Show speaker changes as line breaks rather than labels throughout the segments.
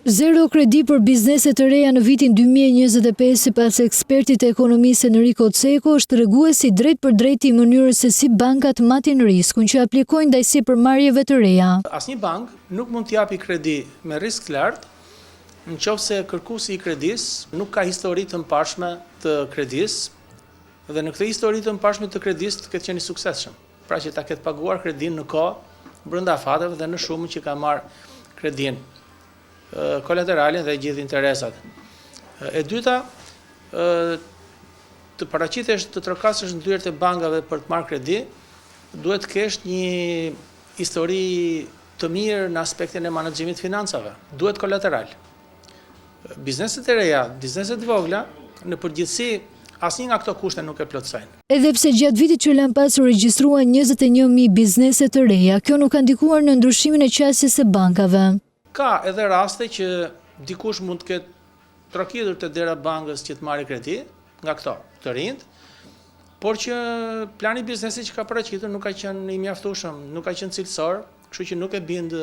Zero kredi për bizneset të reja në vitin 2025 sipas ekspertit e ekonomisë Enrico Ceko është treguesi drejt për drejt i mënyrës se si bankat matin riskun që aplikojnë ndaj sipërmarrjeve të reja.
Asnjë bank nuk mund të japi kredi me risk të lartë nëse kërkuesi i kredisë nuk ka histori të mbarshme të kredisë dhe në këtë histori të mbarshme të kredisë të ketë qenë i suksesshëm. Pra që ta ketë paguar kredin në kohë brenda fateve dhe në shumën që ka marrë kredin, kolateralin dhe gjithë interesat. E dyta, të paraqitesh të trokasësh në dyert e bankave për të marrë kredi, duhet të kesh një histori të mirë në aspektin e menaxhimit të financave. Duhet kolateral. Bizneset e reja, bizneset e vogla, në përgjithësi asnjë nga këto kushte nuk e plotësojnë.
Edhe pse gjatë vitit që lan pas u regjistruan 21.000 biznese të reja, kjo nuk ka ndikuar në ndryshimin e qasjes së bankave.
Ka edhe raste që dikush mund të ketë trokitur te dera bankës që të marrë kredi nga këto të rinjt, por që plani i biznesit që ka paraqitur nuk ka qenë i mjaftueshëm, nuk ka qenë cilësor, kështu që nuk e bind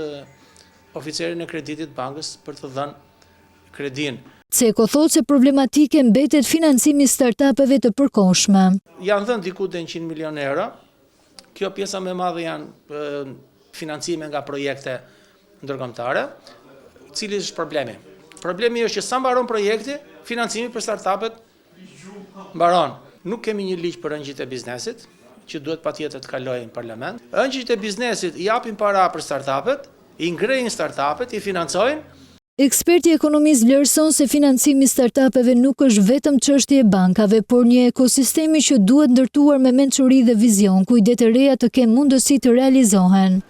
oficerin e kreditit bankës për të dhënë kredin.
Ceko thotë se problematike mbetet financimi startupeve të përkohshme.
Janë dhënë diku te 100 milion euro. Kjo pjesa më e madhe janë financime nga projekte ndërkombëtare. Cili është problemi? Problemi është që sa mbaron projekti, financimi për startupet mbaron. Nuk kemi një ligj për ëngjit e biznesit, që duhet patjetër të kalojë në parlament. Ëngjit e biznesit i japin para për startupet, i ngrejnë startupet, i financojnë.
Eksperti ekonomist vlerëson se financimi i startupeve nuk është vetëm çështje e bankave, por një ekosistemi që duhet ndërtuar me mençuri dhe vizion, ku idetë e reja të kenë mundësi të realizohen.